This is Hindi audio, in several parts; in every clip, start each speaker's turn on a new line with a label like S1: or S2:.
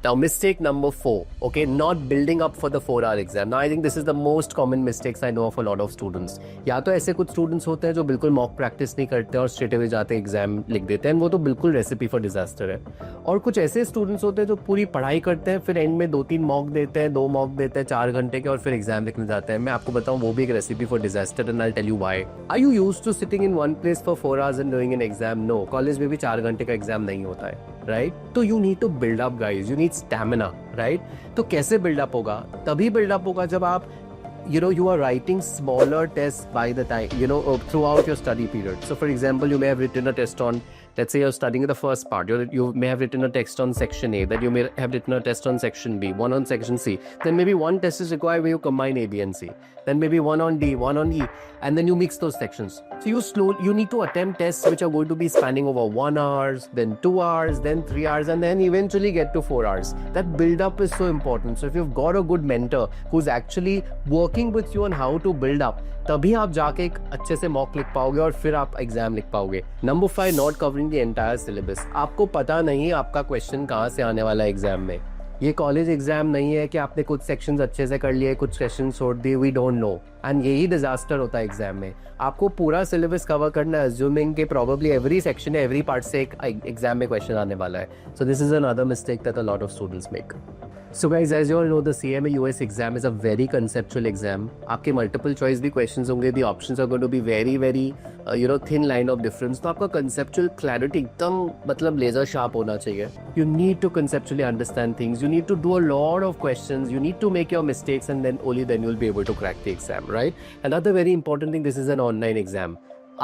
S1: Now, mistake number 4, okay, not building up for the 4-hour exam. Now, I think this is the most common mistakes I know of a lot of students. या तो ऐसे कुछ स्टूडेंट्स होते हैं जो बिल्कुल मॉक प्रैक्टिस नहीं करते और स्ट्रेट अवे जाते एग्जाम लिख देते हैं, वो तो बिल्कुल रेसिपी फॉर डिजास्टर है. और कुछ ऐसे स्टूडेंट्स होते हैं जो पूरी पढ़ाई करते हैं, फिर एंड में 2-3 मॉक देते हैं, 2 मॉक देते हैं 4 घंटे के, और फिर एग्जाम लिखने जाते हैं. मैं आपको बताऊं वो भी एक recipe for disaster, and I tell you why. Are you used to sitting in one place for 4 hours and doing an exam? No, college में भी 4 घंटे का एग्जाम नहीं होता है, राइट? तो you need to build up guys, you need stamina, right? तो कैसे बिल्डअप होगा? तभी बिल्डअप होगा जब आप you are writing smaller tests by the time, throughout your study period. So for example, you may have written a test on, let's say you're studying the first part, you may have written a text on section A, then you may have written a test on section B, one on section C, then maybe one test is required where you combine A, B and C, then maybe one on D, one on E, and then you mix those sections. So you need to attempt tests which are going to be spanning over 1 hour, then 2 hours, then 3 hours, and then eventually get to 4 hours. That build up is so important. So if you've got a good mentor who's actually working with you on how to build up, तभी आप जाके एक अच्छे से मॉक लिख पाओगे और फिर आप एग्जाम लिख पाओगे. Number 5, not covering the entire syllabus. आपको पता नहीं आपका क्वेश्चन कहाँ से आने वाला है एग्जाम में. ये कॉलेज एग्जाम नहीं है कि आपने कुछ सेक्शंस अच्छे से कर लिए, कुछ सेक्शन छोड़ दिए. वी डोंट नो, एंड यही डिजास्टर होता है एग्जाम में. आपको पूरा सिलेबस कवर करना है, अज्यूमिंग के प्रोबेबली एवरी सेक्शन है, एवरी पार्ट से एक एग्जाम में क्वेश्चन आने वाला है. So this is another mistake that a lot of students make. So guys, as you all know, the CMA US exam is a very conceptual exam. आपके multiple choice भी questions होंगे. The options are going to be very thin line of difference. तो आपका conceptual clarity एकदम मतलब laser sharp होना चाहिए. You need to conceptually understand things. You need to do a lot of questions. You need to make your mistakes, and then only then you'll be able to crack the exam, right? Another very important thing, this is an online exam.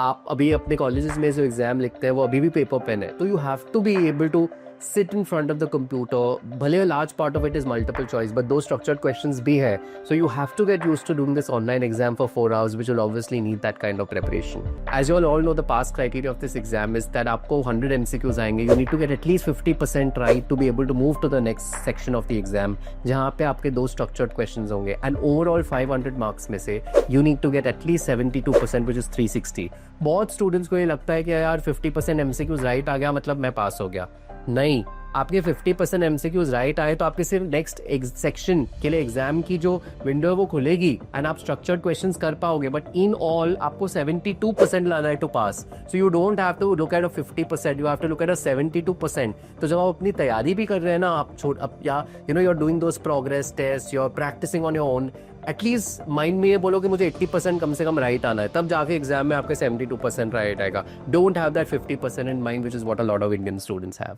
S1: आप अभी अपने कॉलेजेस में जो एग्जाम लिखते हैं वो अभी भी पेपर पेन है, तो you have to be able to sit in front of the computer. भले a large part of it is multiple choice, but those structured questions भी है. So you have to get used to doing this online exam for 4 hours, which will obviously need that kind of preparation. As you all know, the pass criteria of this exam is that आपको 100 MCQs आएंगे. You need to get at least 50% right to be able to move to the next section of the exam, जहाँ पे आपके 2 structured questions होंगे. And overall 500 marks में से you need to get at least 72%, which is 360. बहुत स्टूडेंट्स को ये लगता है कि यार 50% MCQs राइट आ गया मतलब मैं पास हो गया. नहीं, आपके 50% MCQs राइट आए तो आपके सिर्फ नेक्स्ट सेक्शन के लिए एग्जाम की जो विंडो है वो खुलेगी एंड आप स्ट्रक्चर्ड क्वेश्चंस कर पाओगे. बट इन ऑल आपको 72% लाना है to pass. So you don't have to look at a 50%, you have to look at a 72%. तो जब आप अपनी तैयारी भी कर रहे हैं ना, आप या you are doing those progress test, you are practicing on your own, at least mind में ये बोलो कि मुझे 80% कम से कम राइट आना है, तब जाके एग्जाम में आपके 72% राइट आएगा. Don't have that 50% in mind, which is what a lot of Indian students have.